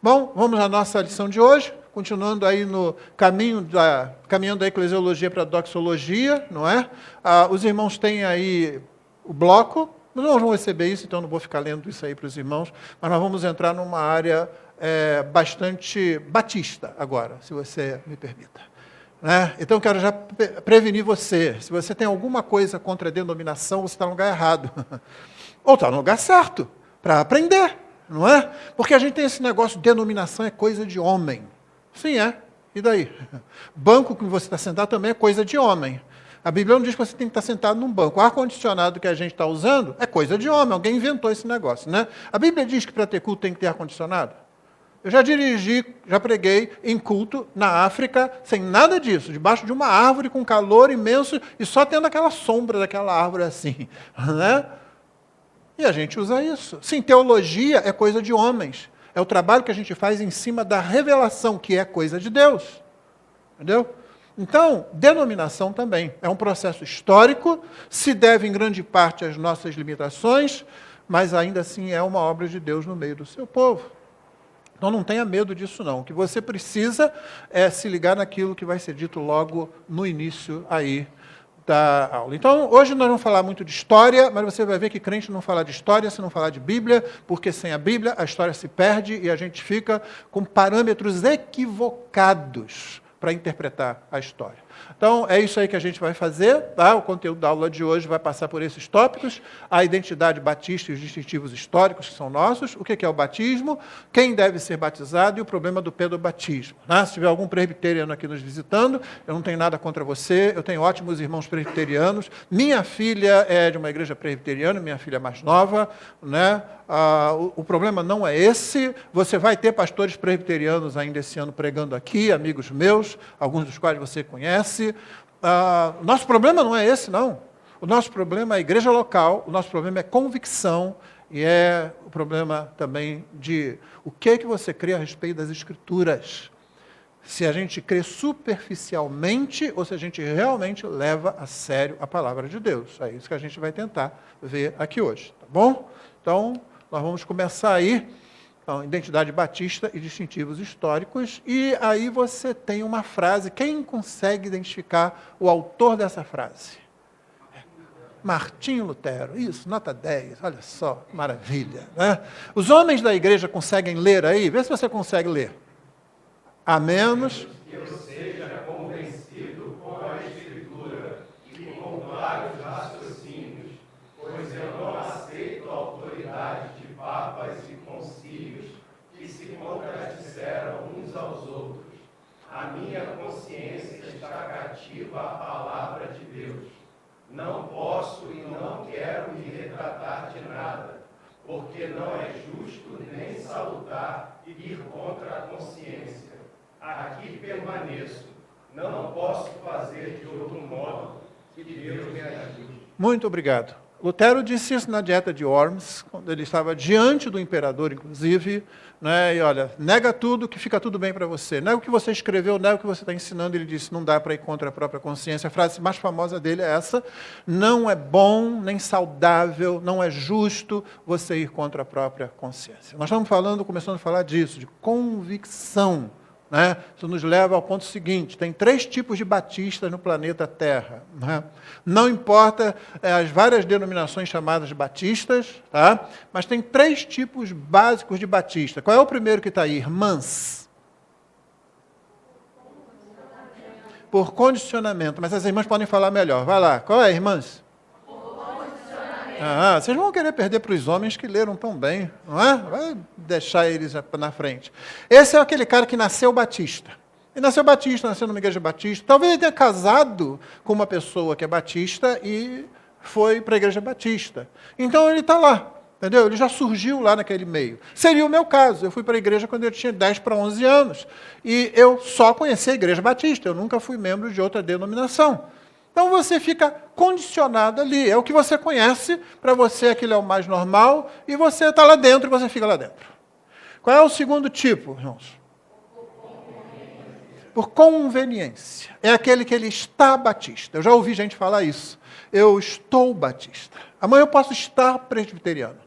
Bom, vamos à nossa lição de hoje, continuando aí no caminhando da eclesiologia para a doxologia, não é? Os irmãos têm aí o bloco, nós não vamos receber isso, então não vou ficar lendo isso aí para os irmãos, mas nós vamos entrar numa área bastante batista agora, se você me permita. Né? Então, quero já prevenir você, se você tem alguma coisa contra a denominação, você está no lugar errado. Ou está no lugar certo, para aprender. Não é? Porque a gente tem esse negócio, denominação é coisa de homem. Sim, é. E daí? Banco que você está sentado também é coisa de homem. A Bíblia não diz que você tem que estar sentado num banco. O ar-condicionado que a gente está usando é coisa de homem. Alguém inventou esse negócio, né? A Bíblia diz que para ter culto tem que ter ar-condicionado. Eu já dirigi, já preguei em culto na África sem nada disso, debaixo de uma árvore com calor imenso e só tendo aquela sombra daquela árvore assim, né? E a gente usa isso. Sim, teologia é coisa de homens. É o trabalho que a gente faz em cima da revelação, que é coisa de Deus. Entendeu? Então, denominação também. É um processo histórico, se deve em grande parte às nossas limitações, mas ainda assim é uma obra de Deus no meio do seu povo. Então não tenha medo disso não. O que você precisa é se ligar naquilo que vai ser dito logo no início aí da aula. Então, hoje nós vamos falar muito de história, mas você vai ver que crente não fala de história se não falar de Bíblia, porque sem a Bíblia a história se perde e a gente fica com parâmetros equivocados para interpretar a história. Então, é isso aí que a gente vai fazer, tá? O conteúdo da aula de hoje vai passar por esses tópicos, a identidade batista e os distintivos históricos que são nossos, o que é o batismo, quem deve ser batizado e o problema do pedobatismo. Né? Se tiver algum presbiteriano aqui nos visitando, eu não tenho nada contra você, eu tenho ótimos irmãos presbiterianos, minha filha é de uma igreja presbiteriana, minha filha mais nova, né? O problema não é esse, você vai ter pastores presbiterianos ainda esse ano pregando aqui, amigos meus, alguns dos quais você conhece. Nosso problema não é esse, não. O nosso problema é a igreja local, o nosso problema é convicção, e é o problema também de o que você crê a respeito das Escrituras. Se a gente crê superficialmente ou se a gente realmente leva a sério a palavra de Deus. É isso que a gente vai tentar ver aqui hoje, tá bom? Então, nós vamos começar aí, então, identidade batista e distintivos históricos, e aí você tem uma frase, quem consegue identificar o autor dessa frase? Martinho Lutero, isso, nota 10, olha só, maravilha. Né? Os homens da igreja conseguem ler aí? Vê se você consegue ler. A menos que eu seja convencido com a Escritura e com vários raciocínios, pois eu não aceito a autoridade de papas e concílios que se contradisseram uns aos outros. A minha consciência está cativa à palavra de Deus. Não posso e não quero me retratar de nada, porque não é justo nem salutar ir contra a consciência. Aqui permaneço. Não posso fazer de outro modo. Que Deus me ajude. Muito obrigado. Lutero disse isso na Dieta de Worms, quando ele estava diante do imperador, inclusive, né, e olha, nega tudo que fica tudo bem para você. Nega o que você escreveu, nega o que você está ensinando. Ele disse, não dá para ir contra a própria consciência. A frase mais famosa dele é essa, não é bom, nem saudável, não é justo você ir contra a própria consciência. Nós estamos começando a falar disso, de convicção. Né? Isso nos leva ao ponto seguinte, tem 3 tipos de batistas no planeta Terra. Né? Não importa as várias denominações chamadas de batistas, tá? Mas tem 3 tipos básicos de batista. Qual é o primeiro que está aí? Irmãs. Por condicionamento. Mas as irmãs podem falar melhor. Vai lá. Qual é, irmãs? Vocês vão querer perder para os homens que leram tão bem, não é? Vai deixar eles na frente. Esse é aquele cara que nasceu batista. E nasceu batista, nasceu numa igreja batista. Talvez ele tenha casado com uma pessoa que é batista e foi para a igreja batista. Então ele está lá, entendeu? Ele já surgiu lá naquele meio. Seria o meu caso. Eu fui para a igreja quando eu tinha 10 para 11 anos. E eu só conheci a igreja batista. Eu nunca fui membro de outra denominação. Então você fica condicionado ali, é o que você conhece, para você aquilo é o mais normal, e você está lá dentro e você fica lá dentro. Qual é o segundo tipo, irmãos? Por conveniência. É aquele que ele está batista. Eu já ouvi gente falar isso. Eu estou batista. Amanhã eu posso estar presbiteriano.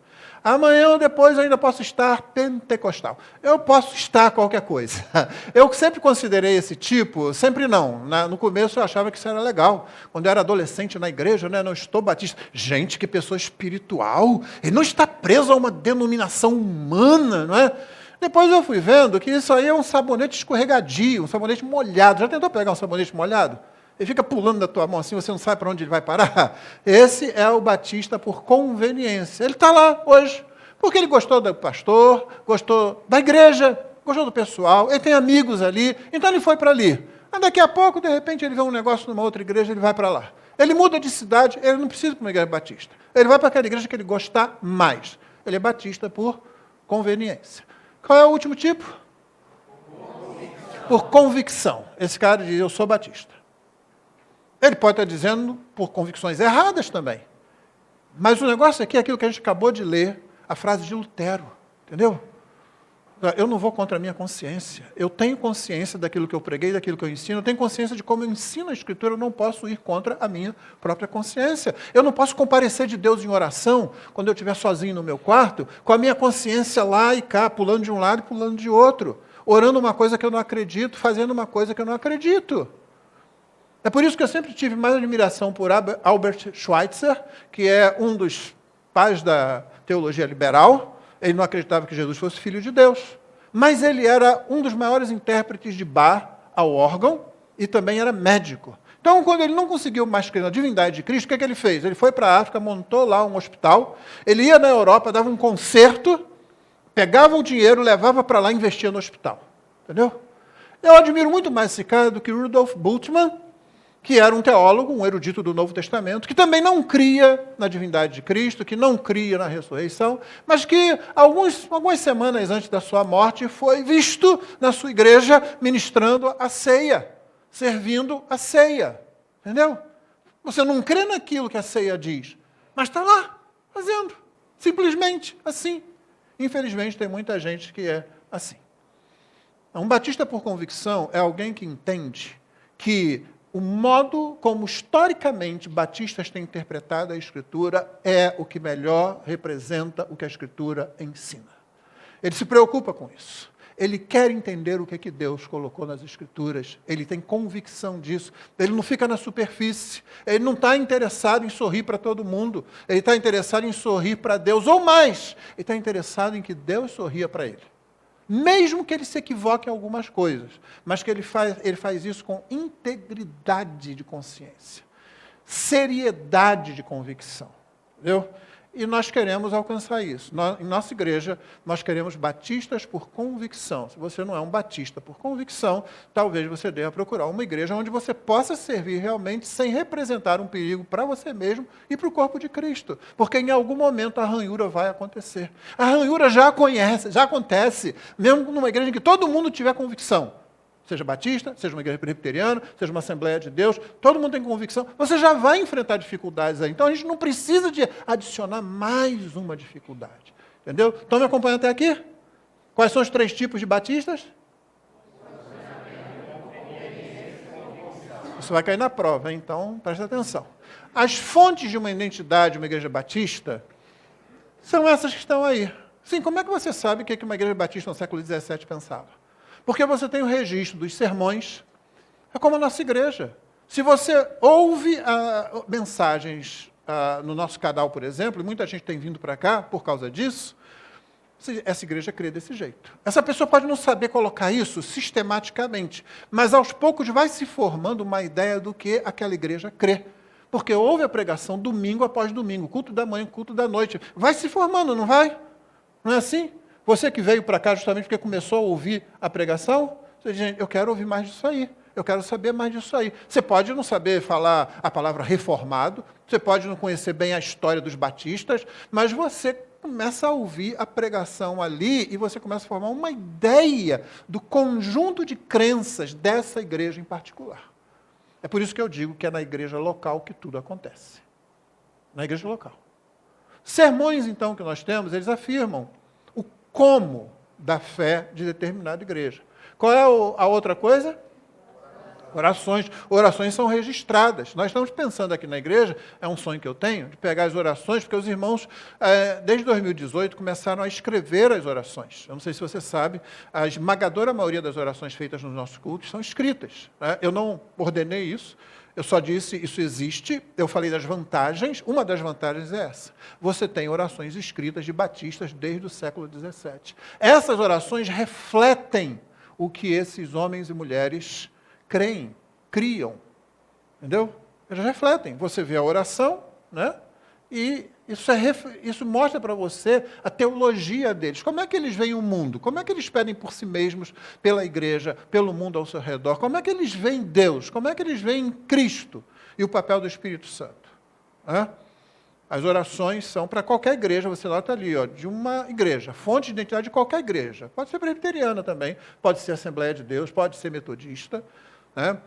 Amanhã ou depois eu ainda posso estar pentecostal. Eu posso estar qualquer coisa. Eu sempre considerei esse tipo, sempre não. No começo eu achava que isso era legal. Quando eu era adolescente na igreja, né, não estou batista. Gente, que pessoa espiritual. Ele não está preso a uma denominação humana, não é? Depois eu fui vendo que isso aí é um sabonete escorregadio, um sabonete molhado. Já tentou pegar um sabonete molhado? Ele fica pulando da tua mão assim, você não sabe para onde ele vai parar. Esse é o batista por conveniência. Ele está lá hoje, porque ele gostou do pastor, gostou da igreja, gostou do pessoal, ele tem amigos ali, então ele foi para ali. Mas daqui a pouco, de repente, ele vê um negócio numa outra igreja, ele vai para lá. Ele muda de cidade, ele não precisa ir para uma igreja batista. Ele vai para aquela igreja que ele gostar mais. Ele é batista por conveniência. Qual é o último tipo? Por convicção. Esse cara diz, eu sou batista. Ele pode estar dizendo por convicções erradas também. Mas o negócio aqui é aquilo que a gente acabou de ler, a frase de Lutero, entendeu? Eu não vou contra a minha consciência. Eu tenho consciência daquilo que eu preguei, daquilo que eu ensino. Eu tenho consciência de como eu ensino a Escritura. Eu não posso ir contra a minha própria consciência. Eu não posso comparecer de Deus em oração, quando eu estiver sozinho no meu quarto, com a minha consciência lá e cá, pulando de um lado e pulando de outro. Orando uma coisa que eu não acredito, fazendo uma coisa que eu não acredito. É por isso que eu sempre tive mais admiração por Albert Schweitzer, que é um dos pais da teologia liberal. Ele não acreditava que Jesus fosse filho de Deus. Mas ele era um dos maiores intérpretes de Bach ao órgão e também era médico. Então, quando ele não conseguiu mais crer na divindade de Cristo, o que ele fez? Ele foi para a África, montou lá um hospital, ele ia na Europa, dava um concerto, pegava o dinheiro, levava para lá e investia no hospital. Entendeu? Eu admiro muito mais esse cara do que Rudolf Bultmann, que era um teólogo, um erudito do Novo Testamento, que também não cria na divindade de Cristo, que não cria na ressurreição, mas que algumas semanas antes da sua morte foi visto na sua igreja ministrando a ceia, servindo a ceia. Entendeu? Você não crê naquilo que a ceia diz, mas está lá, fazendo, simplesmente assim. Infelizmente, tem muita gente que é assim. Um batista por convicção é alguém que entende que o modo como historicamente batistas têm interpretado a Escritura é o que melhor representa o que a Escritura ensina. Ele se preocupa com isso. Ele quer entender o que é que Deus colocou nas Escrituras. Ele tem convicção disso. Ele não fica na superfície. Ele não está interessado em sorrir para todo mundo. Ele está interessado em sorrir para Deus. Ou mais, ele está interessado em que Deus sorria para ele. Mesmo que ele se equivoque em algumas coisas, mas que ele faz isso com integridade de consciência, seriedade de convicção. Entendeu? E nós queremos alcançar isso. Em nossa igreja, nós queremos batistas por convicção. Se você não é um batista por convicção, talvez você deva procurar uma igreja onde você possa servir realmente sem representar um perigo para você mesmo e para o corpo de Cristo. Porque em algum momento a ranhura vai acontecer. A ranhura já acontece, mesmo numa igreja em que todo mundo tiver convicção. Seja batista, seja uma igreja presbiteriana, seja uma Assembleia de Deus, todo mundo tem convicção, você já vai enfrentar dificuldades aí. Então a gente não precisa de adicionar mais uma dificuldade. Entendeu? Estão me acompanhando até aqui? Quais são os 3 tipos de batistas? Isso vai cair na prova, hein? Então presta atenção. As fontes de uma identidade de uma igreja batista são essas que estão aí. Sim, como é que você sabe o que uma igreja batista no século XVII pensava? Porque você tem o registro dos sermões, é como a nossa igreja. Se você ouve mensagens no nosso canal, por exemplo, e muita gente tem vindo para cá por causa disso, essa igreja crê desse jeito. Essa pessoa pode não saber colocar isso sistematicamente, mas aos poucos vai se formando uma ideia do que aquela igreja crê. Porque ouve a pregação domingo após domingo, culto da manhã, culto da noite. Vai se formando, não vai? Não é assim? Você que veio para cá justamente porque começou a ouvir a pregação, você diz, gente, eu quero ouvir mais disso aí, eu quero saber mais disso aí. Você pode não saber falar a palavra reformado, você pode não conhecer bem a história dos batistas, mas você começa a ouvir a pregação ali e você começa a formar uma ideia do conjunto de crenças dessa igreja em particular. É por isso que eu digo que é na igreja local que tudo acontece. Na igreja local. Sermões, então, que nós temos, eles afirmam como da fé de determinada igreja. Qual é a outra coisa? Orações são registradas. Nós estamos pensando aqui na igreja, é um sonho que eu tenho, de pegar as orações, porque os irmãos, desde 2018, começaram a escrever as orações. Eu não sei se você sabe, a esmagadora maioria das orações feitas nos nossos cultos são escritas, né? Eu não ordenei isso, eu só disse, isso existe, eu falei das vantagens, uma das vantagens é essa. Você tem orações escritas de batistas desde o século XVII. Essas orações refletem o que esses homens e mulheres creem, criam, entendeu? Eles refletem. Você vê a oração, né? E isso mostra para você a teologia deles. Como é que eles veem o mundo? Como é que eles pedem por si mesmos, pela igreja, pelo mundo ao seu redor? Como é que eles veem Deus? Como é que eles veem Cristo e o papel do Espírito Santo? As orações são para qualquer igreja, você nota ali, de uma igreja, fonte de identidade de qualquer igreja. Pode ser presbiteriana também, pode ser Assembleia de Deus, pode ser metodista.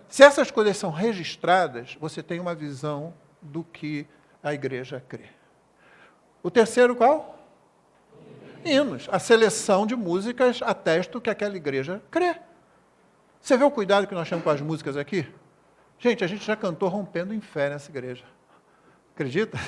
Se essas coisas são registradas, você tem uma visão do que a igreja crê. O terceiro qual? Hinos. A seleção de músicas atesta o que aquela igreja crê. Você vê o cuidado que nós temos com as músicas aqui? Gente, a gente já cantou Rompendo em Fé nessa igreja. Acredita?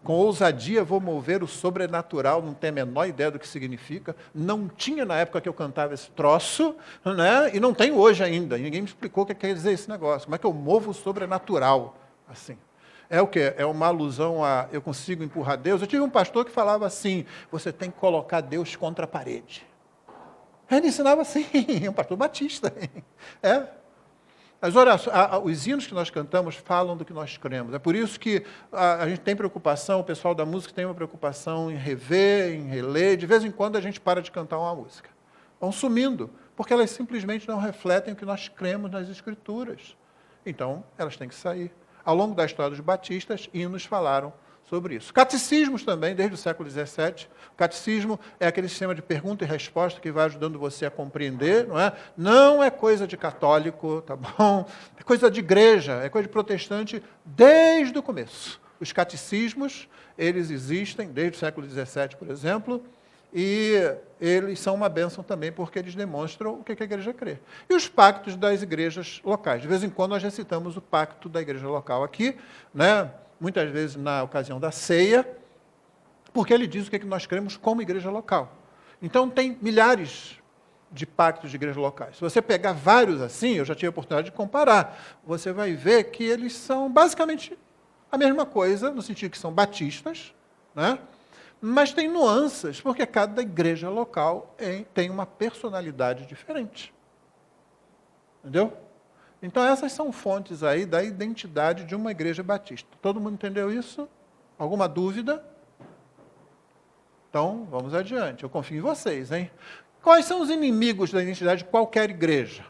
Com ousadia vou mover o sobrenatural, não tenho a menor ideia do que significa. Não tinha na época que eu cantava esse troço, né? E não tem hoje ainda. Ninguém me explicou o que quer dizer esse negócio. Como é que eu movo o sobrenatural? Assim. É o quê? É uma alusão a eu consigo empurrar Deus. Eu tive um pastor que falava assim, você tem que colocar Deus contra a parede. Ele ensinava assim, é um pastor batista. Os hinos que nós cantamos falam do que nós cremos. É por isso que a gente tem preocupação, o pessoal da música tem uma preocupação em rever, em reler. De vez em quando a gente para de cantar uma música. Vão sumindo, porque elas simplesmente não refletem o que nós cremos nas Escrituras. Então, elas têm que sair. Ao longo da história dos batistas, hinos falaram sobre isso. Catecismos também, desde o século XVII. O catecismo é aquele sistema de pergunta e resposta que vai ajudando você a compreender, não é? Não é coisa de católico, tá bom? É coisa de igreja, é coisa de protestante desde o começo. Os catecismos, eles existem desde o século XVII, por exemplo, e eles são uma bênção também porque eles demonstram o que a igreja crê. E os pactos das igrejas locais. De vez em quando nós já citamos o pacto da igreja local aqui, né? Muitas vezes na ocasião da ceia, porque ele diz o que nós cremos como igreja local. Então, tem milhares de pactos de igrejas locais. Se você pegar vários assim, eu já tive a oportunidade de comparar, você vai ver que eles são basicamente a mesma coisa, no sentido que são batistas, né? Mas tem nuances, porque cada igreja local tem uma personalidade diferente. Entendeu? Então, essas são fontes aí da identidade de uma igreja batista. Todo mundo entendeu isso? Alguma dúvida? Então, vamos adiante. Eu confio em vocês, hein? Quais são os inimigos da identidade de qualquer igreja?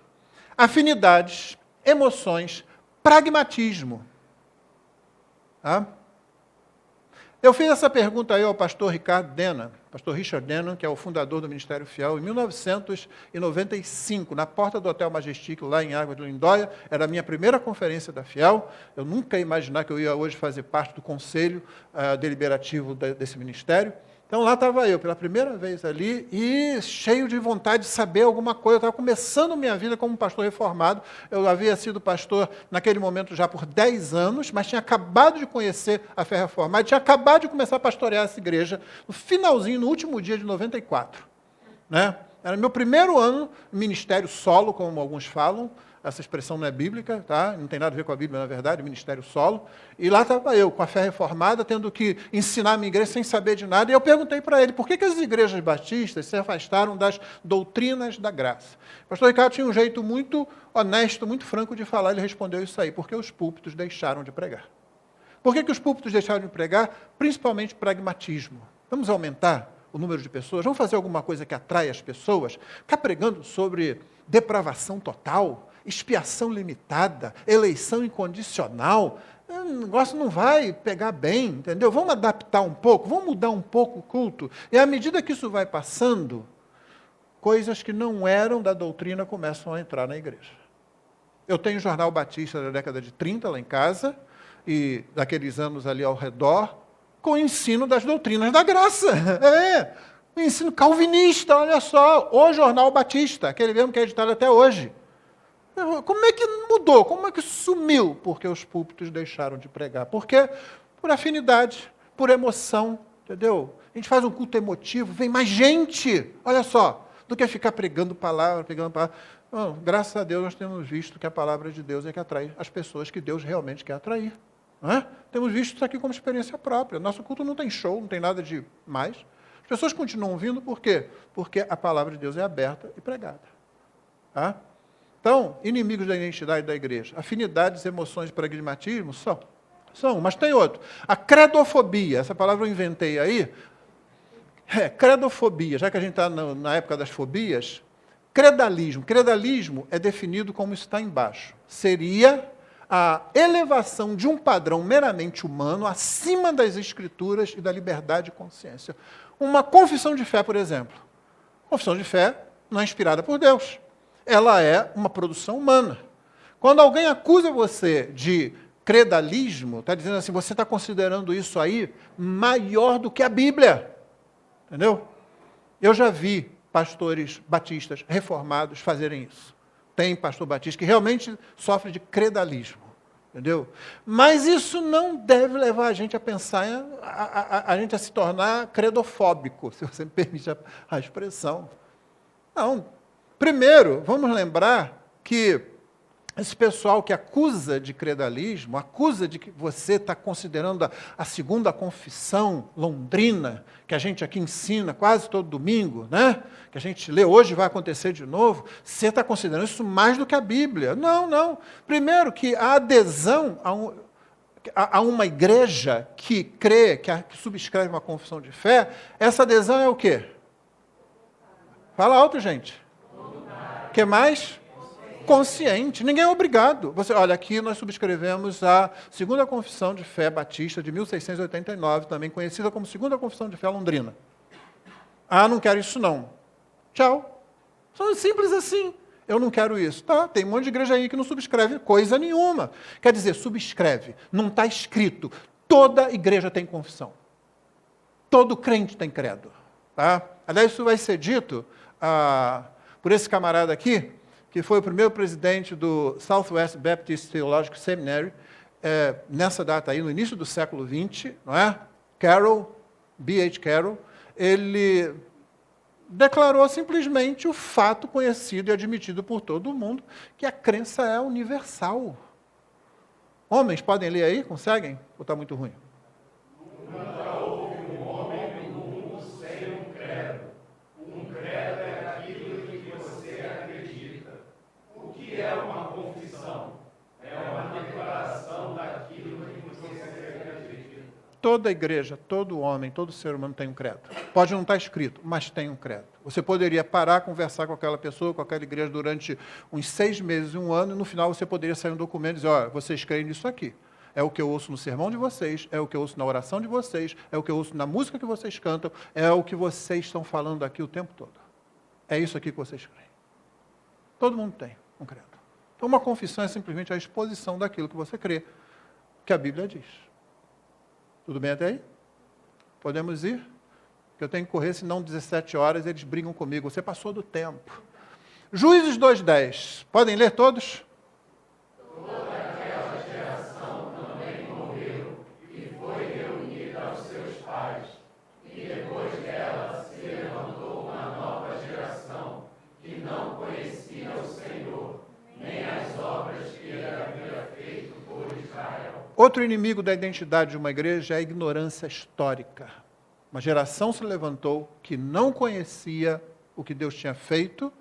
Afinidades, emoções, pragmatismo. Tá? Eu fiz essa pergunta aí ao pastor Richard Denham, que é o fundador do Ministério Fiel, em 1995, na porta do Hotel Majestic, lá em Águas do Lindóia. Era a minha primeira conferência da Fiel. Eu nunca ia imaginar que eu ia hoje fazer parte do conselho deliberativo desse ministério. Então, lá estava eu, pela primeira vez ali, e cheio de vontade de saber alguma coisa. Eu estava começando minha vida como pastor reformado. Eu havia sido pastor, naquele momento, já por 10 anos, mas tinha acabado de conhecer a fé reformada, tinha acabado de começar a pastorear essa igreja, no finalzinho, no último dia de 94. Né? Era meu primeiro ano, ministério solo, como alguns falam. Essa expressão não é bíblica, tá? Não tem nada a ver com a Bíblia, na verdade, ministério solo. E lá estava eu, com a fé reformada, tendo que ensinar a minha igreja sem saber de nada. E eu perguntei para ele, por que as igrejas batistas se afastaram das doutrinas da graça? O pastor Ricardo tinha um jeito muito honesto, muito franco de falar. Ele respondeu isso aí, porque os púlpitos deixaram de pregar. Por que os púlpitos deixaram de pregar? Principalmente pragmatismo. Vamos aumentar o número de pessoas? Vamos fazer alguma coisa que atrai as pessoas? Ficar pregando sobre depravação total, expiação limitada, eleição incondicional, o negócio não vai pegar bem, entendeu? Vamos adaptar um pouco, vamos mudar um pouco o culto. E à medida que isso vai passando, coisas que não eram da doutrina começam a entrar na igreja. Eu tenho o Jornal Batista da década de 30 lá em casa, e daqueles anos ali ao redor, com o ensino das doutrinas da graça. O ensino calvinista, olha só, o Jornal Batista, aquele mesmo que é editado até hoje. Como é que mudou? Como é que sumiu? Porque os púlpitos deixaram de pregar. Por quê? Por afinidade, por emoção, entendeu? A gente faz um culto emotivo, vem mais gente, olha só, do que ficar pregando palavra. Não, graças a Deus nós temos visto que a palavra de Deus é que atrai as pessoas que Deus realmente quer atrair. Não é? Temos visto isso aqui como experiência própria. Nosso culto não tem show, não tem nada de mais. As pessoas continuam vindo, por quê? Porque a palavra de Deus é aberta e pregada. Tá? Então, inimigos da identidade da igreja. Afinidades, emoções e pragmatismo são, mas tem outro. A credofobia, essa palavra eu inventei aí. Credofobia, já que a gente está na época das fobias, credalismo. Credalismo é definido como está embaixo. Seria a elevação de um padrão meramente humano acima das escrituras e da liberdade de consciência. Uma confissão de fé, por exemplo. Confissão de fé não é inspirada por Deus. Ela é uma produção humana. Quando alguém acusa você de credalismo, está dizendo assim, você está considerando isso aí maior do que a Bíblia. Entendeu? Eu já vi pastores batistas reformados fazerem isso. Tem pastor batista que realmente sofre de credalismo. Entendeu? Mas isso não deve levar a gente a pensar, a gente a se tornar credofóbico, se você me permite a expressão. Não. Primeiro, vamos lembrar que esse pessoal que acusa de credalismo, acusa de que você está considerando a segunda confissão londrina, que a gente aqui ensina quase todo domingo, né? Que a gente lê hoje vai acontecer de novo, você está considerando isso mais do que a Bíblia. Não, não. Primeiro que a adesão a uma igreja que crê, que subscreve uma confissão de fé, essa adesão é o quê? Fala alto, gente. O que mais? Consciente. Ninguém é obrigado. Olha, aqui nós subscrevemos a segunda confissão de fé batista de 1689, também conhecida como segunda confissão de fé londrina. Ah, não quero isso não. Tchau. São simples assim. Eu não quero isso. Tá, tem um monte de igreja aí que não subscreve coisa nenhuma. Quer dizer, subscreve. Não está escrito. Toda igreja tem confissão. Todo crente tem credo. Tá? Aliás, isso vai ser dito por esse camarada aqui, que foi o primeiro presidente do Southwest Baptist Theological Seminary, nessa data aí, no início do século XX, não é? Carroll, B.H. Carroll, ele declarou simplesmente o fato conhecido e admitido por todo mundo, que a crença é universal. Homens, podem ler aí? Conseguem? Ou está muito ruim? Nunca houve um homem no mundo sem um credo. Um credo é aquilo em que você acredita. O que é uma confissão? É uma declaração daquilo em que você acredita. Toda igreja, todo homem, todo ser humano tem um credo. Pode não estar escrito, mas tem um credo. Você poderia parar, conversar com aquela pessoa, com aquela igreja durante uns 6 meses, 1 ano, e no final você poderia sair um documento e dizer, olha, vocês creem nisso aqui. É o que eu ouço no sermão de vocês, é o que eu ouço na oração de vocês, é o que eu ouço na música que vocês cantam, é o que vocês estão falando aqui o tempo todo. É isso aqui que vocês creem. Todo mundo tem um credo. Então, uma confissão é simplesmente a exposição daquilo que você crê, que a Bíblia diz. Tudo bem até aí? Podemos ir? Porque eu tenho que correr, senão 17 horas eles brigam comigo. Você passou do tempo. Juízes 2:10. Podem ler todos? Toda aquela geração também morreu e foi reunida aos seus pais. E depois dela se levantou uma nova geração que não conhecia o Senhor, nem as obras que ele havia feito por Israel. Outro inimigo da identidade de uma igreja é a ignorância histórica. Uma geração se levantou que não conhecia o que Deus tinha feito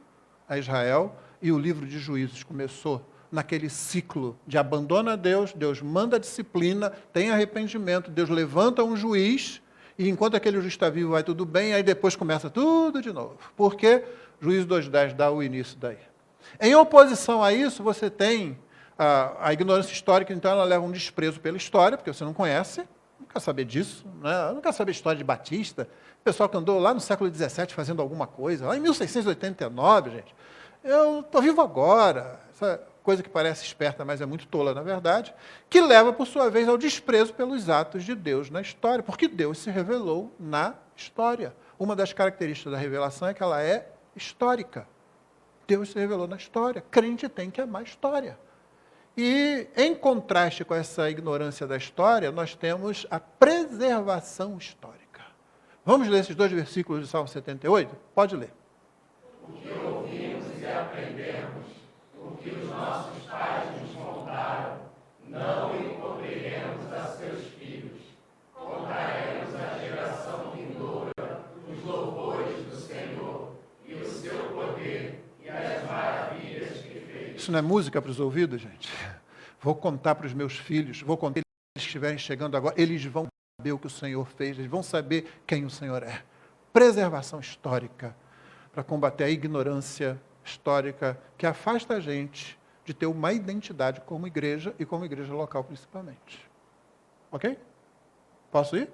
a Israel, e o livro de Juízes começou naquele ciclo de abandono a Deus, Deus manda a disciplina, tem arrependimento, Deus levanta um juiz, e enquanto aquele juiz está vivo vai tudo bem, aí depois começa tudo de novo. Por quê? Juízes 2:10 dá o início daí. Em oposição a isso, você tem a ignorância histórica, então ela leva um desprezo pela história, porque você não conhece, não quer saber disso, né? Não quer saber a história de Batista, o pessoal que andou lá no século XVII fazendo alguma coisa, lá em 1689, gente. Eu estou vivo agora, essa coisa que parece esperta, mas é muito tola, na verdade, que leva, por sua vez, ao desprezo pelos atos de Deus na história, porque Deus se revelou na história. Uma das características da revelação é que ela é histórica. Deus se revelou na história. Crente tem que amar a história. E, em contraste com essa ignorância da história, nós temos a preservação histórica. Vamos ler esses 2 versículos do Salmo 78? Pode ler. O que ouvimos e aprendemos, o que os nossos pais nos contaram, não encobriremos a seus filhos. Contaremos à geração vindoura os louvores do Senhor e o seu poder e as maravilhas que fez. Isso não é música para os ouvidos, gente? Vou contar para os meus filhos, vou contar para eles que estiverem chegando agora, eles vão saber o que o Senhor fez, eles vão saber quem o Senhor é. Preservação histórica, para combater a ignorância histórica que afasta a gente de ter uma identidade como igreja e como igreja local principalmente. Ok? Posso ir?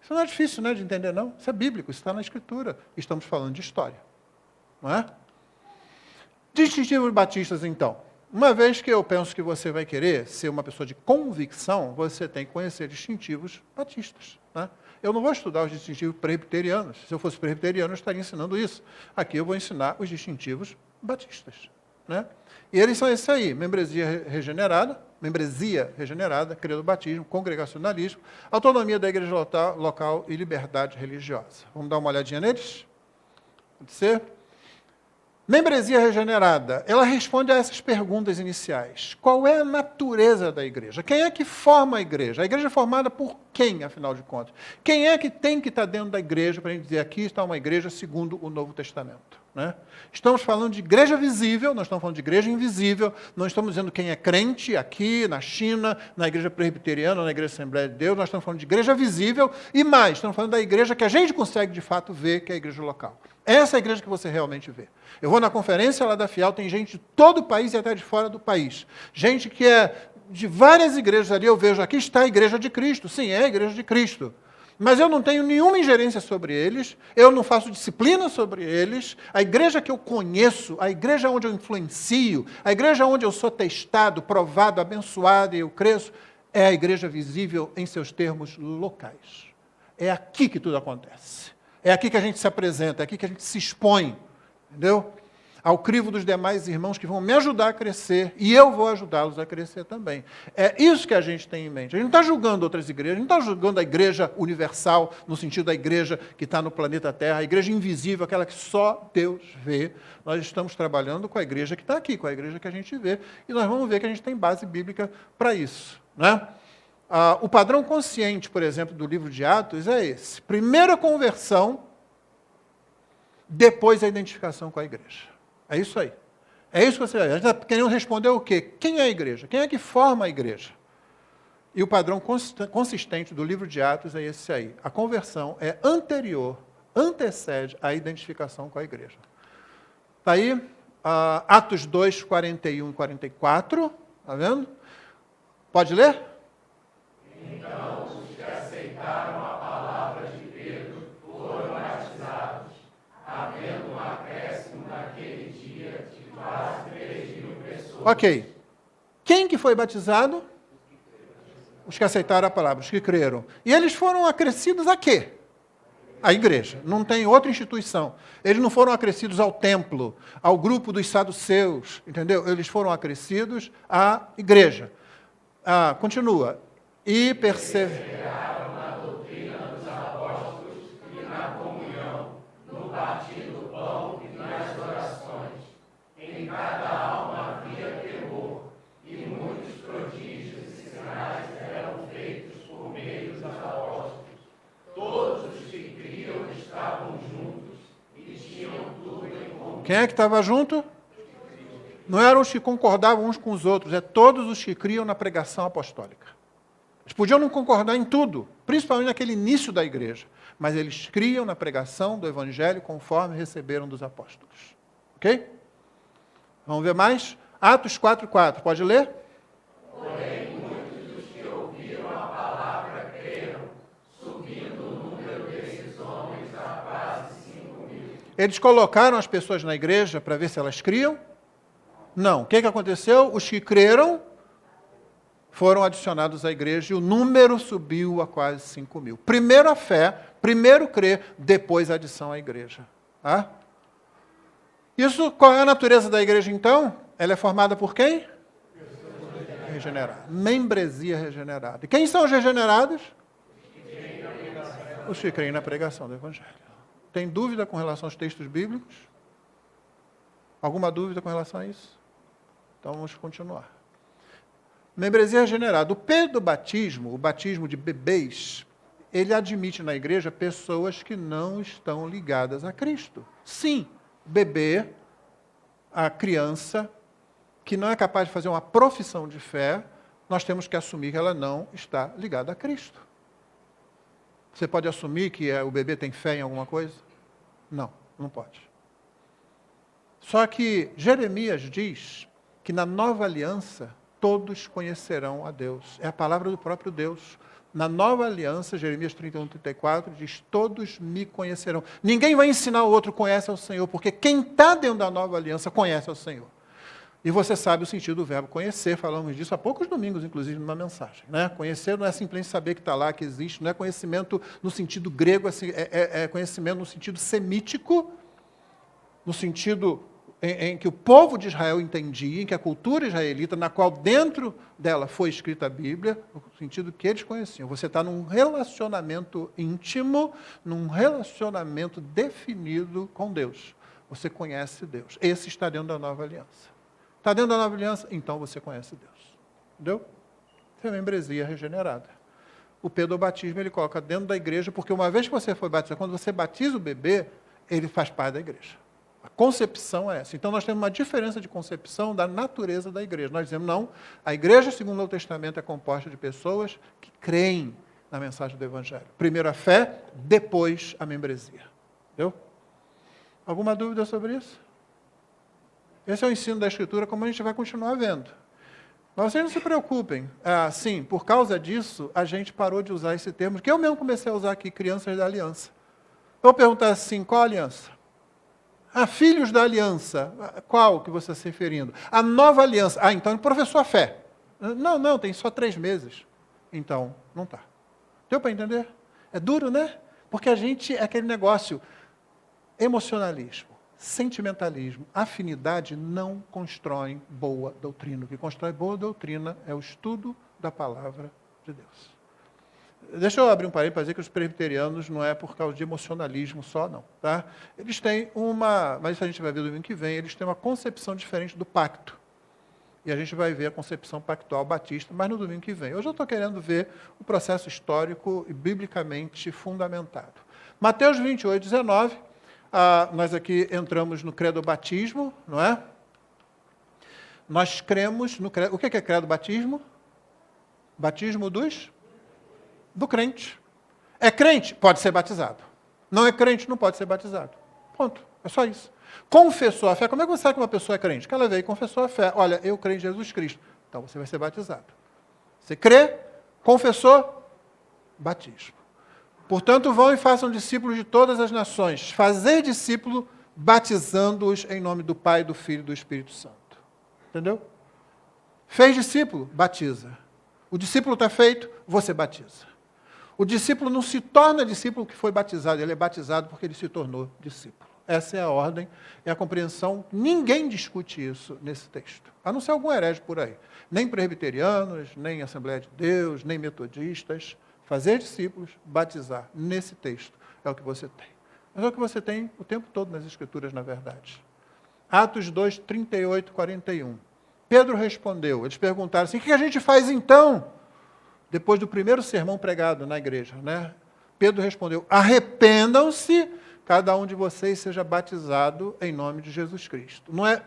Isso não é difícil, né, de entender, não. Isso é bíblico, isso está na Escritura. Estamos falando de história. Não é? Distintivos batistas, então. Uma vez que eu penso que você vai querer ser uma pessoa de convicção, você tem que conhecer distintivos batistas. Né? Eu não vou estudar os distintivos presbiterianos. Se eu fosse presbiteriano, eu estaria ensinando isso. Aqui eu vou ensinar os distintivos batistas. Né? E eles são esses aí: membresia regenerada, credo batismo, congregacionalismo, autonomia da igreja local e liberdade religiosa. Vamos dar uma olhadinha neles? Pode ser? Membresia regenerada, ela responde a essas perguntas iniciais. Qual é a natureza da igreja? Quem é que forma a igreja? A igreja é formada por quem, afinal de contas? Quem é que tem que estar dentro da igreja para a gente dizer aqui está uma igreja segundo o Novo Testamento? Né? Estamos falando de igreja visível, nós estamos falando de igreja invisível, não estamos dizendo quem é crente aqui, na China, na igreja presbiteriana, na igreja Assembleia de Deus, nós estamos falando de igreja visível e mais, estamos falando da igreja que a gente consegue de fato ver, que é a igreja local. Essa é a igreja que você realmente vê. Eu vou na conferência lá da Fiel, tem gente de todo o país e até de fora do país. Gente que é de várias igrejas ali, eu vejo, aqui está a igreja de Cristo. Sim, é a igreja de Cristo. Mas eu não tenho nenhuma ingerência sobre eles, eu não faço disciplina sobre eles. A igreja que eu conheço, a igreja onde eu influencio, a igreja onde eu sou testado, provado, abençoado e eu cresço, é a igreja visível em seus termos locais. É aqui que tudo acontece. É aqui que a gente se apresenta, é aqui que a gente se expõe, entendeu? Ao crivo dos demais irmãos que vão me ajudar a crescer, e eu vou ajudá-los a crescer também. É isso que a gente tem em mente. A gente não está julgando outras igrejas, a gente não está julgando a igreja universal, no sentido da igreja que está no planeta Terra, a igreja invisível, aquela que só Deus vê. Nós estamos trabalhando com a igreja que está aqui, com a igreja que a gente vê, e nós vamos ver que a gente tem base bíblica para isso, né? O padrão consciente, por exemplo, do livro de Atos é esse. Primeiro a conversão, depois a identificação com a igreja. É isso aí. É isso que você vai ver. A gente está querendo responder o quê? Quem é a igreja? Quem é que forma a igreja? E o padrão consistente do livro de Atos é esse aí. A conversão é anterior, antecede a identificação com a igreja. Está aí, Atos 2, 41 e 44. Está vendo? Pode ler? Então, os que aceitaram a palavra de Pedro foram batizados, havendo um acréscimo naquele dia de quase 3.000 pessoas. Ok. Quem que foi batizado? Os que aceitaram a palavra, os que creram. E eles foram acrescidos a quê? A igreja. Não tem outra instituição. Eles não foram acrescidos ao templo, ao grupo dos saduceus, entendeu? Eles foram acrescidos à igreja. Continua. E perseveraram na doutrina dos apóstolos e na comunhão, no partir do pão e nas orações. Em cada alma havia temor, e muitos prodígios e sinais eram feitos por meio dos apóstolos. Todos os que criam estavam juntos e tinham tudo em comum. Quem é que estava junto? Não eram os que concordavam uns com os outros, é todos os que criam na pregação apostólica. Eles podiam não concordar em tudo, principalmente naquele início da igreja, mas eles criam na pregação do evangelho conforme receberam dos apóstolos. Ok? Vamos ver mais? Atos 4:4, pode ler? Porém, muitos dos que ouviram a palavra creram, subindo o número desses homens a quase 5.000. Eles colocaram as pessoas na igreja para ver se elas criam? Não. O que aconteceu? Os que creram foram adicionados à igreja e o número subiu a quase 5.000. Primeiro a fé, primeiro crer, depois a adição à igreja. Tá? Isso, qual é a natureza da igreja, então? Ela é formada por quem? Regenerada. Membresia regenerada. E quem são os regenerados? Os que creem na pregação do Evangelho. Tem dúvida com relação aos textos bíblicos? Alguma dúvida com relação a isso? Então vamos continuar. Membresia regenerada. O P do batismo, o batismo de bebês, ele admite na igreja pessoas que não estão ligadas a Cristo. Sim, bebê, a criança, que não é capaz de fazer uma profissão de fé, nós temos que assumir que ela não está ligada a Cristo. Você pode assumir que o bebê tem fé em alguma coisa? Não, não pode. Só que Jeremias diz que na nova aliança todos conhecerão a Deus. É a palavra do próprio Deus. Na nova aliança, Jeremias 31, 34, diz, todos me conhecerão. Ninguém vai ensinar o outro conhece ao Senhor, porque quem está dentro da nova aliança conhece ao Senhor. E você sabe o sentido do verbo conhecer, falamos disso há poucos domingos, inclusive, numa mensagem. Né? Conhecer não é simplesmente saber que está lá, que existe, não é conhecimento no sentido grego, é conhecimento no sentido semítico, no sentido em que o povo de Israel entendia, em que a cultura israelita, na qual dentro dela foi escrita a Bíblia, no sentido que eles conheciam. Você está num relacionamento íntimo, num relacionamento definido com Deus. Você conhece Deus. Esse está dentro da nova aliança. Está dentro da nova aliança? Então você conhece Deus. Entendeu? Isso é membresia regenerada. O pedobatismo ele coloca dentro da igreja, porque uma vez que você foi batizado, quando você batiza o bebê, ele faz parte da igreja. A concepção é essa. Então, nós temos uma diferença de concepção da natureza da igreja. Nós dizemos, não, a igreja, segundo o Novo Testamento, é composta de pessoas que creem na mensagem do Evangelho. Primeiro a fé, depois a membresia. Entendeu? Alguma dúvida sobre isso? Esse é o ensino da Escritura, como a gente vai continuar vendo. Mas vocês não se preocupem. Sim, por causa disso, a gente parou de usar esse termo, que eu mesmo comecei a usar aqui, crianças da aliança. Eu vou perguntar assim, qual aliança? Filhos da aliança. Qual que você está se referindo? A nova aliança. Então ele professou a fé. Não, tem só 3 meses. Então, não está. Deu para entender? É duro, né? Porque a gente é aquele negócio, emocionalismo, sentimentalismo, afinidade não constroem boa doutrina. O que constrói boa doutrina é o estudo da palavra de Deus. Deixa eu abrir um parênteses para dizer que os presbiterianos não é por causa de emocionalismo só, não. Tá? Eles têm mas isso a gente vai ver domingo que vem, eles têm uma concepção diferente do pacto. E a gente vai ver a concepção pactual batista, mas no domingo que vem. Hoje eu estou querendo ver o processo histórico e biblicamente fundamentado. Mateus 28, 19, nós aqui entramos no credo-batismo, não é? Nós cremos no credo. O que é credo-batismo? Batismo do crente. É crente? Pode ser batizado. Não é crente? Não pode ser batizado. Ponto. É só isso. Confessou a fé. Como é que você sabe que uma pessoa é crente? Que ela veio e confessou a fé. Olha, eu creio em Jesus Cristo. Então você vai ser batizado. Você crê, confessou, batismo. Portanto, vão e façam discípulos de todas as nações. Fazer discípulo, batizando-os em nome do Pai, do Filho e do Espírito Santo. Entendeu? Fez discípulo, batiza. O discípulo está feito, você batiza. O discípulo não se torna discípulo que foi batizado, ele é batizado porque ele se tornou discípulo. Essa é a ordem, é a compreensão. Ninguém discute isso nesse texto, a não ser algum herege por aí. Nem presbiterianos, nem Assembleia de Deus, nem metodistas. Fazer discípulos, batizar. Nesse texto é o que você tem. Mas é o que você tem o tempo todo nas Escrituras, na verdade. Atos 2, 38, 41. Pedro respondeu, eles perguntaram assim, o que a gente faz então? Depois do primeiro sermão pregado na igreja, né? Pedro respondeu, arrependam-se, cada um de vocês seja batizado em nome de Jesus Cristo. Não é,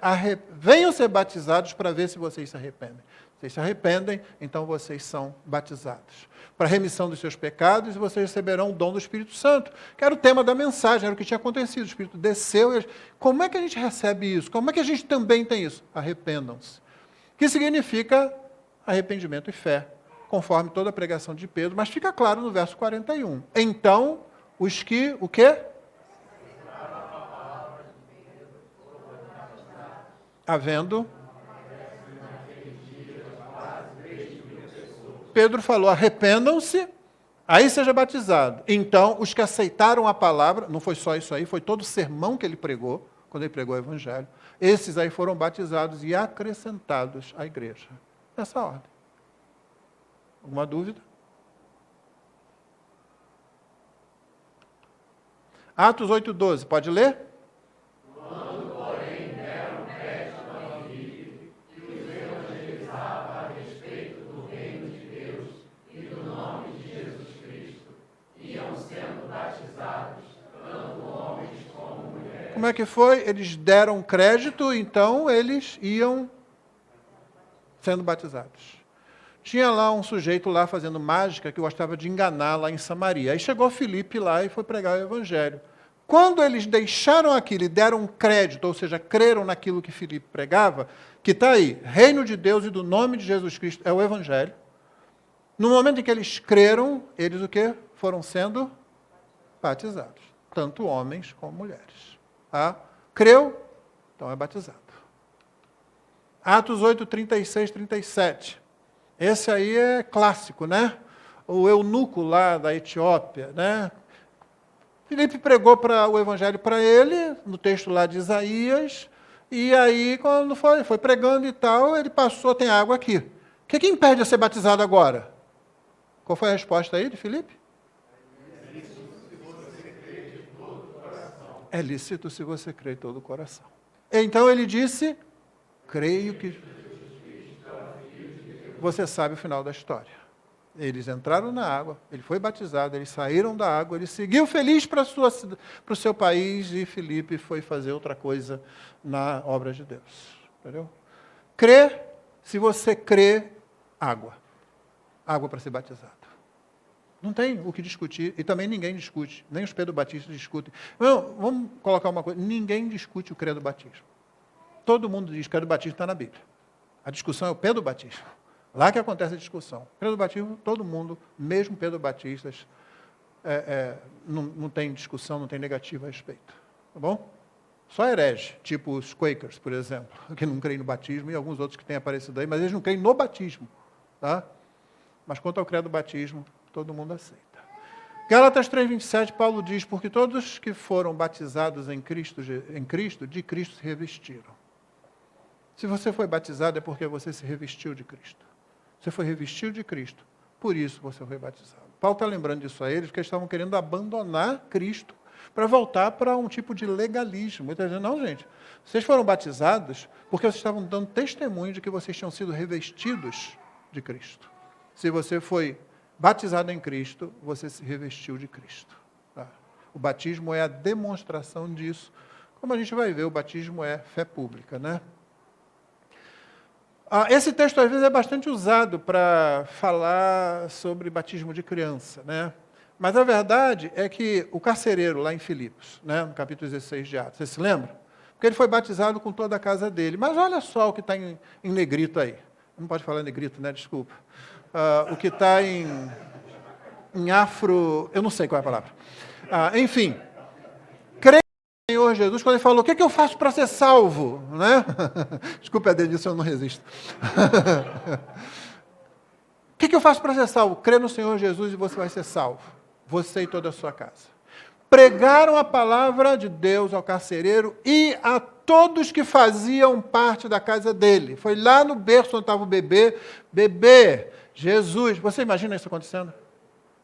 venham ser batizados para ver se vocês se arrependem. Vocês se arrependem, então vocês são batizados. Para a remissão dos seus pecados, e vocês receberão o dom do Espírito Santo, que era o tema da mensagem, era o que tinha acontecido. O Espírito desceu. Como é que a gente recebe isso? Como é que a gente também tem isso? Arrependam-se. Que significa arrependimento e fé, conforme toda a pregação de Pedro, mas fica claro no verso 41. Então, os que, o quê? Havendo. Pedro falou, arrependam-se, aí seja batizado. Então, os que aceitaram a palavra, não foi só isso aí, foi todo o sermão que ele pregou, quando ele pregou o evangelho. Esses aí foram batizados e acrescentados à igreja. Nessa ordem. Alguma dúvida? Atos 8:12, pode ler? Quando, porém, deram crédito a Filipe, que os evangelizava a respeito do reino de Deus e do nome de Jesus Cristo, iam sendo batizados, tanto homens como mulheres. Como é que foi? Eles deram crédito, então eles iam sendo batizados. Tinha lá um sujeito lá fazendo mágica que gostava de enganar lá em Samaria. Aí chegou Filipe lá e foi pregar o evangelho. Quando eles deixaram aquilo e deram crédito, ou seja, creram naquilo que Filipe pregava, que está aí, reino de Deus e do nome de Jesus Cristo, é o evangelho. No momento em que eles creram, eles o quê? Foram sendo batizados. Tanto homens como mulheres. Tá? Creu, então é batizado. Atos 8, 36, 37. Esse aí é clássico, né? O eunuco lá da Etiópia, né? Filipe pregou o evangelho para ele, no texto lá de Isaías, e aí, quando foi pregando e tal, ele passou, tem água aqui. O que impede de ser batizado agora? Qual foi a resposta aí de Filipe? É lícito se você crê de todo o coração. Então ele disse, creio que você sabe o final da história. Eles entraram na água, ele foi batizado, eles saíram da água, ele seguiu feliz para o seu país e Filipe foi fazer outra coisa na obra de Deus. Entendeu? Crê, se você crê, água. Água para ser batizado. Não tem o que discutir, e também ninguém discute, nem os Pedro Batistas discutem. Não, vamos colocar uma coisa, ninguém discute o credo batismo. Todo mundo diz que o credo batismo está na Bíblia. A discussão é o Pedro Batismo. Lá que acontece a discussão. Credo batismo, todo mundo, mesmo Pedro Batistas, não tem discussão, não tem negativa a respeito. Tá bom? Só herege, tipo os Quakers, por exemplo, que não creem no batismo, e alguns outros que têm aparecido aí, mas eles não creem no batismo. Tá? Mas quanto ao credo batismo, todo mundo aceita. Gálatas 3,27, Paulo diz, porque todos que foram batizados em Cristo, de Cristo se revestiram. Se você foi batizado é porque você se revestiu de Cristo. Você foi revestido de Cristo, por isso você foi batizado. Paulo está lembrando disso a eles, porque eles estavam querendo abandonar Cristo para voltar para um tipo de legalismo. Ele está dizendo, não, gente, vocês foram batizados porque vocês estavam dando testemunho de que vocês tinham sido revestidos de Cristo. Se você foi batizado em Cristo, você se revestiu de Cristo. Tá? O batismo é a demonstração disso. Como a gente vai ver, o batismo é fé pública, né? Esse texto, às vezes, é bastante usado para falar sobre batismo de criança, né? Mas a verdade é que o carcereiro, lá em Filipos, né, no capítulo 16 de Atos, você se lembra? Porque ele foi batizado com toda a casa dele. Mas olha só o que está em negrito aí. Não pode falar negrito, né? Desculpa. O que está em afro... Eu não sei qual é a palavra. Enfim... Senhor Jesus, quando ele falou, o que eu faço para ser salvo? Né? Desculpa, a disso eu não resisto. O que eu faço para ser salvo? Crê no Senhor Jesus e você vai ser salvo. Você e toda a sua casa. Pregaram a palavra de Deus ao carcereiro e a todos que faziam parte da casa dele. Foi lá no berço onde estava o bebê, Jesus. Você imagina isso acontecendo?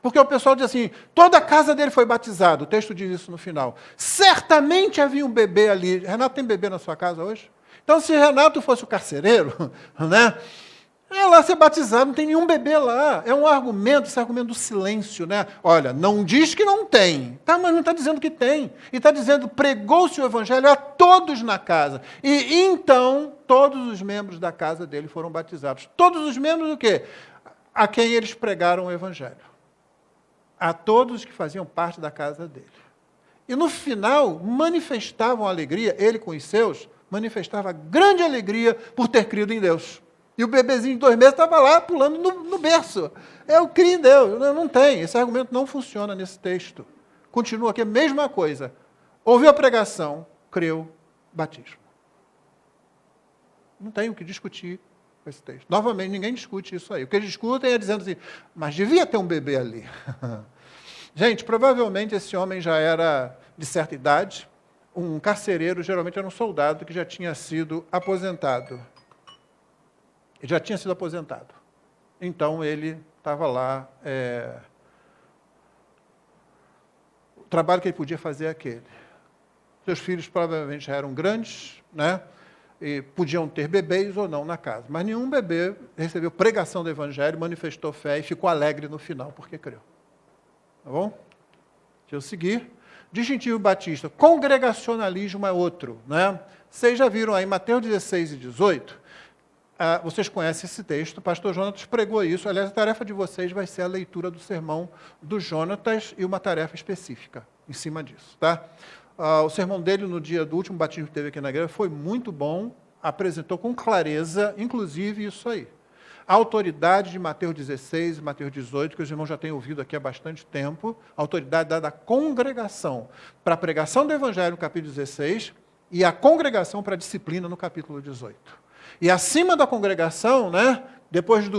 Porque o pessoal diz assim, toda a casa dele foi batizada. O texto diz isso no final. Certamente havia um bebê ali. Renato, tem bebê na sua casa hoje? Então, se Renato fosse o carcereiro, né? Lá ser batizado, não tem nenhum bebê lá. É um argumento, esse argumento do silêncio, né? Olha, não diz que não tem. Tá, mas não está dizendo que tem. E está dizendo, pregou-se o evangelho a todos na casa. E então, todos os membros da casa dele foram batizados. Todos os membros do quê? A quem eles pregaram o evangelho. A todos que faziam parte da casa dele. E no final, manifestavam alegria, ele com os seus, manifestava grande alegria por ter crido em Deus. E o bebezinho de 2 meses estava lá pulando no berço. Eu criei em Deus. Não tem, esse argumento não funciona nesse texto. Continua aqui a mesma coisa. Ouviu a pregação, creu, batismo. Não tem o que discutir com esse texto. Novamente, ninguém discute isso aí. O que eles discutem é dizendo assim, mas devia ter um bebê ali. Gente, provavelmente esse homem já era de certa idade, um carcereiro, geralmente era um soldado que já tinha sido aposentado. Então, ele estava lá. O trabalho que ele podia fazer é aquele. Seus filhos provavelmente já eram grandes, né? E podiam ter bebês ou não na casa. Mas nenhum bebê recebeu pregação do Evangelho, manifestou fé e ficou alegre no final, porque creu. Tá bom? Deixa eu seguir. Distintivo batista. Congregacionalismo é outro, né? Vocês já viram aí Mateus 16 e 18? Vocês conhecem esse texto, o pastor Jonatas pregou isso. Aliás, a tarefa de vocês vai ser a leitura do sermão do Jonatas e uma tarefa específica em cima disso, tá? O sermão dele no dia do último batismo que teve aqui na igreja foi muito bom, apresentou com clareza, inclusive, isso aí. A autoridade de Mateus 16 e Mateus 18, que os irmãos já têm ouvido aqui há bastante tempo, a autoridade dada à congregação para a pregação do Evangelho no capítulo 16 e a congregação para a disciplina no capítulo 18. E acima da congregação, né, depois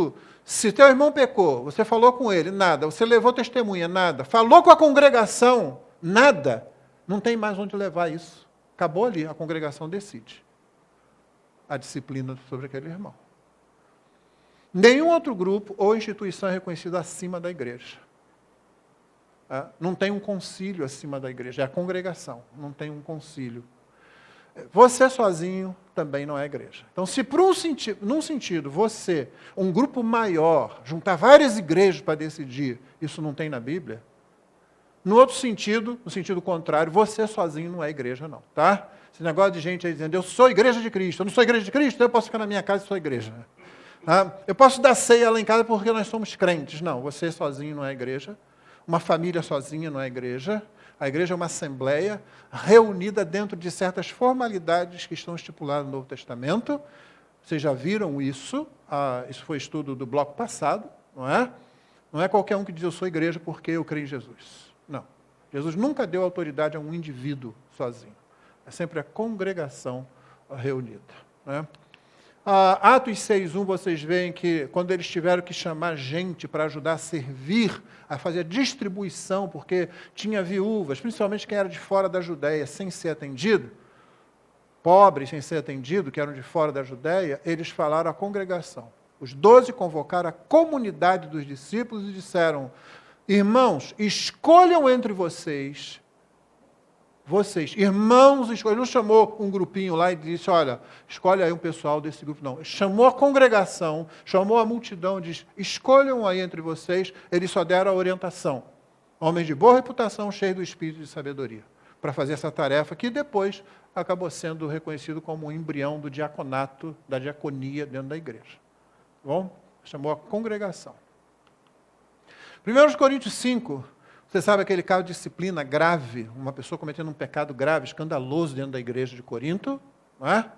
se teu irmão pecou, você falou com ele, nada, você levou testemunha, nada, falou com a congregação, nada, não tem mais onde levar isso. Acabou ali, a congregação decide a disciplina sobre aquele irmão. Nenhum outro grupo ou instituição é reconhecido acima da igreja. Não tem um concílio acima da igreja, é a congregação, não tem um concílio. Você sozinho também não é igreja. Então, se num sentido, você, um grupo maior, juntar várias igrejas para decidir, isso não tem na Bíblia, no outro sentido, no sentido contrário, você sozinho não é igreja, não, tá? Esse negócio de gente aí dizendo, eu sou igreja de Cristo, eu não sou igreja de Cristo, então eu posso ficar na minha casa e sou igreja. Eu posso dar ceia lá em casa porque nós somos crentes. Não, você sozinho não é igreja. Uma família sozinha não é igreja. A igreja é uma assembleia reunida dentro de certas formalidades que estão estipuladas no Novo Testamento. Vocês já viram isso. Isso foi estudo do bloco passado, não é? Não é qualquer um que diz eu sou igreja porque eu creio em Jesus. Não. Jesus nunca deu autoridade a um indivíduo sozinho. É sempre a congregação reunida, né? Atos 6.1, vocês veem que quando eles tiveram que chamar gente para ajudar a servir, a fazer a distribuição, porque tinha viúvas, principalmente quem era de fora da Judéia, sem ser atendido, pobres sem ser atendido, que eram de fora da Judéia, eles falaram à congregação. Os 12 convocaram a comunidade dos discípulos e disseram, irmãos, escolham entre vocês, irmãos, ele não chamou um grupinho lá e disse, olha, escolhe aí um pessoal desse grupo, não. Chamou a congregação, chamou a multidão, disse, escolham aí entre vocês, eles só deram a orientação. Homens de boa reputação, cheios do espírito de sabedoria, para fazer essa tarefa, que depois acabou sendo reconhecido como um embrião do diaconato, da diaconia dentro da igreja. Bom? Chamou a congregação. 1 Coríntios 5, você sabe aquele caso de disciplina grave, uma pessoa cometendo um pecado grave, escandaloso dentro da igreja de Corinto, não é?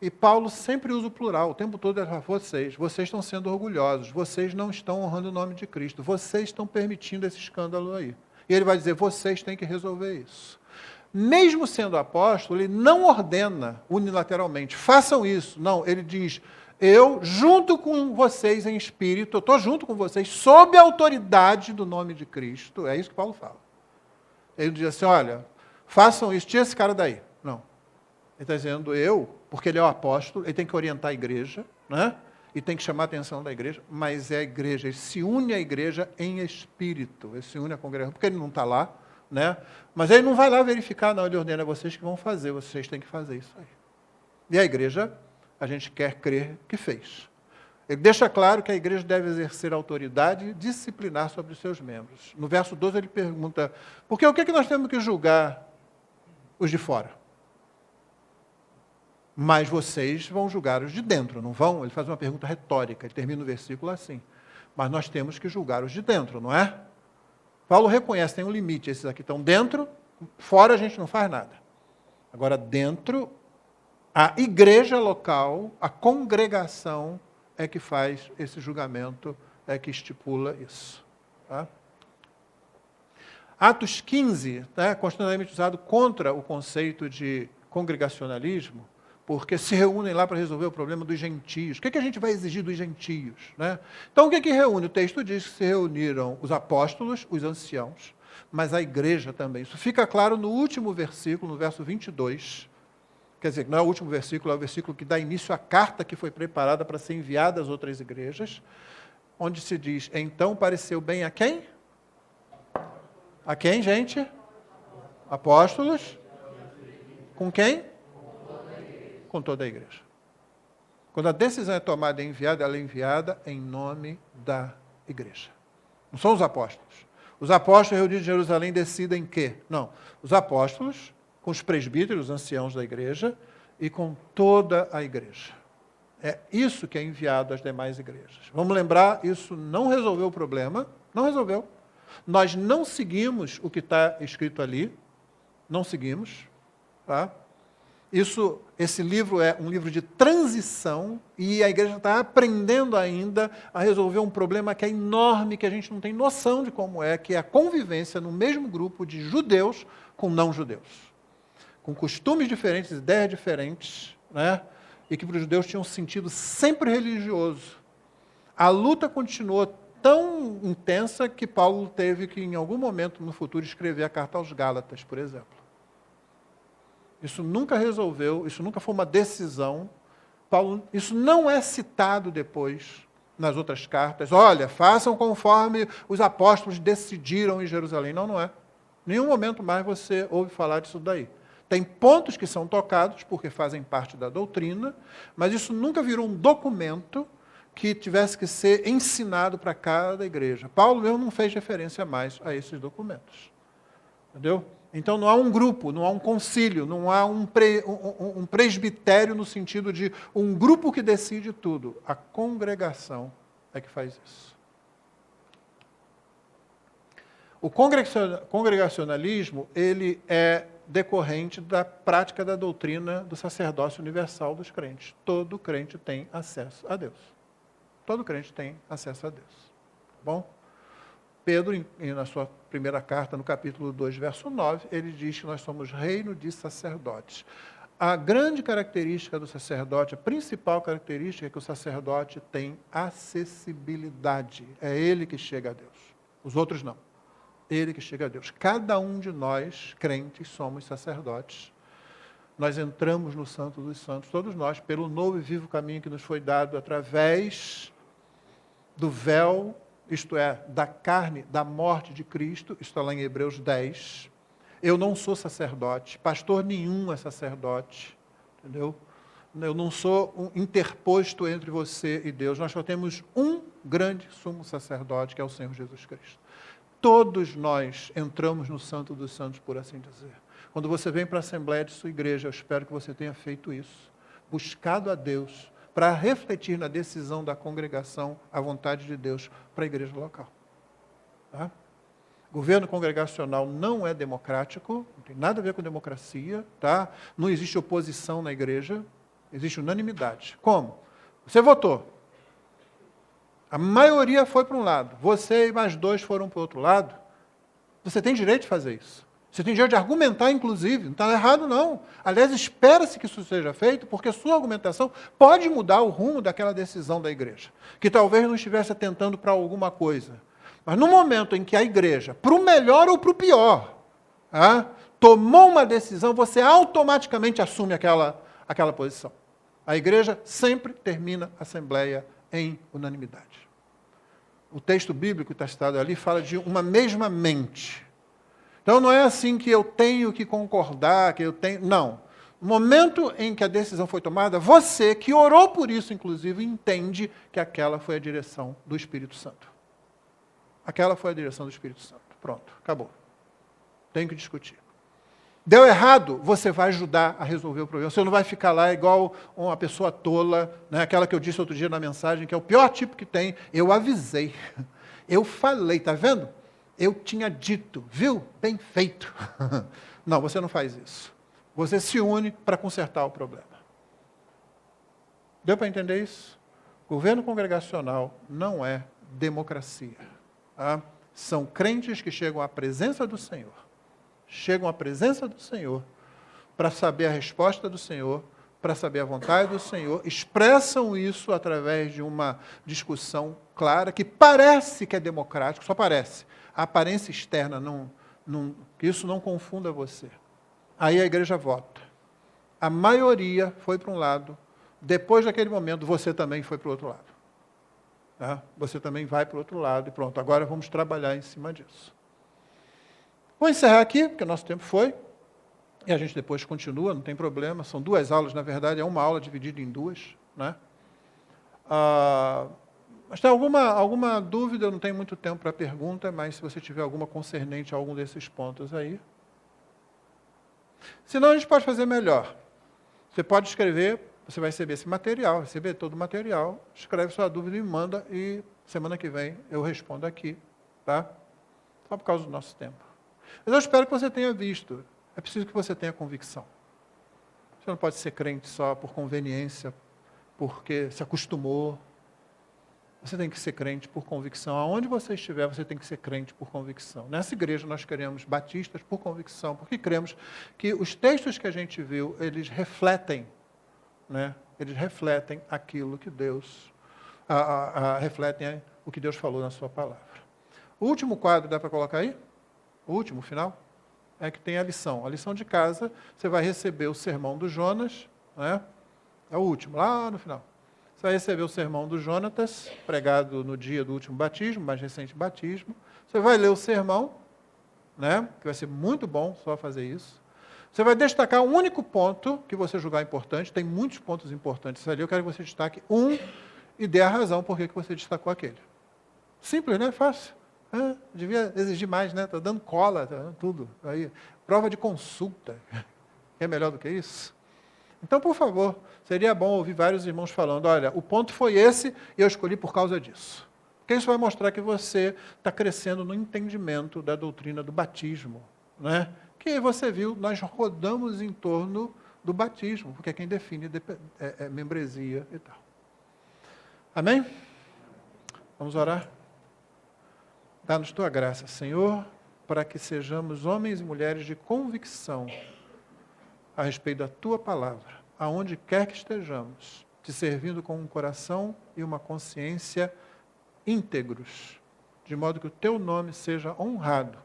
E Paulo sempre usa o plural, o tempo todo ele fala, vocês estão sendo orgulhosos, vocês não estão honrando o nome de Cristo, vocês estão permitindo esse escândalo aí. E ele vai dizer, vocês têm que resolver isso. Mesmo sendo apóstolo, ele não ordena unilateralmente, façam isso. Não, ele diz, eu, junto com vocês em espírito, eu estou junto com vocês, sob a autoridade do nome de Cristo. É isso que Paulo fala. Ele diz assim, olha, façam isso, tira esse cara daí. Não. Ele está dizendo, porque ele é o apóstolo, ele tem que orientar a igreja, né? E tem que chamar a atenção da igreja, mas é a igreja, ele se une à igreja em espírito, ele se une à congregação, porque ele não está lá, né? Mas ele não vai lá verificar, não, ele ordena, vocês que vão fazer, vocês têm que fazer isso aí. E a igreja, a gente quer crer que fez. Ele deixa claro que a igreja deve exercer autoridade e disciplinar sobre os seus membros. No verso 12 ele pergunta, porque o que nós temos que julgar os de fora? Mas vocês vão julgar os de dentro, não vão? Ele faz uma pergunta retórica, ele termina o versículo assim. Mas nós temos que julgar os de dentro, não é? Paulo reconhece, tem um limite, esses aqui estão dentro, fora a gente não faz nada. Agora, dentro, a igreja local, a congregação, é que faz esse julgamento, é que estipula isso. Tá? Atos 15, né, constantemente usado contra o conceito de congregacionalismo, porque se reúnem lá para resolver o problema dos gentios. O que a gente vai exigir dos gentios? Né? Então, o que reúne? O texto diz que se reuniram os apóstolos, os anciãos, mas a igreja também. Isso fica claro no último versículo, no verso 22. Quer dizer, não é o último versículo, é o versículo que dá início à carta que foi preparada para ser enviada às outras igrejas, onde se diz, então pareceu bem a quem? A quem, gente? Apóstolos. Com quem? Com toda a igreja. Quando a decisão é tomada e enviada, ela é enviada em nome da igreja. Não são os apóstolos. Os apóstolos reunidos em Jerusalém decidem que? Não. Os apóstolos, com os presbíteros, os anciãos da igreja, e com toda a igreja. É isso que é enviado às demais igrejas. Vamos lembrar, isso não resolveu o problema, não resolveu. Nós não seguimos o que está escrito ali, não seguimos, tá? Esse livro é um livro de transição e a igreja está aprendendo ainda a resolver um problema que é enorme, que a gente não tem noção de como é, que é a convivência no mesmo grupo de judeus com não-judeus. Com costumes diferentes, ideias diferentes, né? E que para os judeus tinha um sentido sempre religioso. A luta continuou tão intensa que Paulo teve que, em algum momento no futuro, escrever a carta aos Gálatas, por exemplo. Isso nunca resolveu, isso nunca foi uma decisão. Paulo, isso não é citado depois nas outras cartas. Olha, façam conforme os apóstolos decidiram em Jerusalém. Não, não é. Em nenhum momento mais você ouve falar disso daí. Tem pontos que são tocados, porque fazem parte da doutrina, mas isso nunca virou um documento que tivesse que ser ensinado para cada igreja. Paulo mesmo não fez referência mais a esses documentos. Entendeu? Então não há um grupo, não há um concílio, não há um presbitério no sentido de um grupo que decide tudo. A congregação é que faz isso. O congregacionalismo, ele é decorrente da prática da doutrina do sacerdócio universal dos crentes. Todo crente tem acesso a Deus. Todo crente tem acesso a Deus. Tá bom? Pedro, na sua primeira carta, no capítulo 2, verso 9, ele diz que nós somos reino de sacerdotes. A grande característica do sacerdote, a principal característica é que o sacerdote tem acessibilidade. É ele que chega a Deus. Os outros não. Ele que chega a Deus. Cada um de nós, crentes, somos sacerdotes. Nós entramos no Santo dos Santos, todos nós, pelo novo e vivo caminho que nos foi dado através do véu, isto é, da carne, da morte de Cristo, está lá em Hebreus 10. Eu não sou sacerdote, pastor nenhum é sacerdote, entendeu? Eu não sou um interposto entre você e Deus, nós só temos um grande sumo sacerdote, que é o Senhor Jesus Cristo. Todos nós entramos no Santo dos Santos, por assim dizer. Quando você vem para a Assembleia de sua igreja, eu espero que você tenha feito isso, buscado a Deus, para refletir na decisão da congregação a vontade de Deus para a igreja local. Tá? Governo congregacional não é democrático, não tem nada a ver com democracia, tá? Não existe oposição na igreja, existe unanimidade. Como? Você votou. A maioria foi para um lado, você e mais dois foram para o outro lado. Você tem direito de fazer isso. Você tem direito de argumentar, inclusive. Não está errado, não. Aliás, espera-se que isso seja feito, porque sua argumentação pode mudar o rumo daquela decisão da igreja, que talvez não estivesse atentando para alguma coisa. Mas no momento em que a igreja, para o melhor ou para o pior, tomou uma decisão, você automaticamente assume aquela posição. A igreja sempre termina a assembleia em unanimidade. O texto bíblico que está citado ali fala de uma mesma mente. Então não é assim que eu tenho que concordar, que eu tenho... Não. No momento em que a decisão foi tomada, você, que orou por isso, inclusive, entende que aquela foi a direção do Espírito Santo. Aquela foi a direção do Espírito Santo. Pronto, acabou. Tem que discutir. Deu errado, você vai ajudar a resolver o problema. Você não vai ficar lá igual uma pessoa tola, né? Aquela que eu disse outro dia na mensagem, que é o pior tipo que tem. Eu avisei, eu falei, está vendo? Eu tinha dito, viu? Bem feito. Não, você não faz isso. Você se une para consertar o problema. Deu para entender isso? Governo congregacional não é democracia. Tá? São crentes que chegam à presença do Senhor. Chegam à presença do Senhor para saber a resposta do Senhor, para saber a vontade do Senhor, expressam isso através de uma discussão clara, que parece que é democrática, só parece. A aparência externa Que isso não confunda você. Aí a igreja vota. A maioria foi para um lado. Depois daquele momento, você também foi para o outro lado. Tá? Você também vai para o outro lado e pronto. Agora vamos trabalhar em cima disso. Vou encerrar aqui, porque nosso tempo foi. E a gente depois continua, não tem problema. São 2 aulas, na verdade, é uma aula dividida em 2. Né? Mas tem alguma dúvida? Eu não tenho muito tempo para pergunta, mas se você tiver alguma concernente a algum desses pontos aí. Senão a gente pode fazer melhor. Você pode escrever, você vai receber esse material, receber todo o material, escreve sua dúvida e me manda, e semana que vem eu respondo aqui, tá? Só por causa do nosso tempo. Mas eu espero que você tenha visto. É preciso que você tenha convicção. Você não pode ser crente só por conveniência, porque se acostumou. Você tem que ser crente por convicção. Aonde você estiver, você tem que ser crente por convicção. Nessa igreja nós queremos batistas por convicção, porque cremos que os textos que a gente viu, eles refletem, né? Eles refletem aquilo que Deus, refletem o que Deus falou na sua palavra. O último quadro, dá para colocar aí? O último, final? É que tem a lição. A lição de casa, você vai receber o sermão do Jonas, né? É o último, lá no final. Você vai receber o sermão do Jonatas, pregado no dia do último batismo, mais recente batismo. Você vai ler o sermão, né? Que vai ser muito bom só fazer isso. Você vai destacar um único ponto que você julgar importante. Tem muitos pontos importantes ali. Eu quero que você destaque um e dê a razão por que você destacou aquele. Simples, né? Fácil. Devia exigir mais, né? Está dando cola, tá dando tudo. Aí, prova de consulta. É melhor do que isso? Então, por favor, seria bom ouvir vários irmãos falando, olha, o ponto foi esse e eu escolhi por causa disso. Porque isso vai mostrar que você está crescendo no entendimento da doutrina do batismo. Né? Que você viu, nós rodamos em torno do batismo, porque é quem define membresia e tal. Amém? Vamos orar? Dá-nos tua graça, Senhor, para que sejamos homens e mulheres de convicção a respeito da tua palavra, aonde quer que estejamos, te servindo com um coração e uma consciência íntegros, de modo que o teu nome seja honrado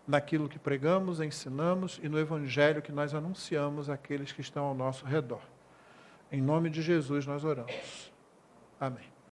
naquilo que pregamos, ensinamos e no evangelho que nós anunciamos àqueles que estão ao nosso redor. Em nome de Jesus nós oramos. Amém.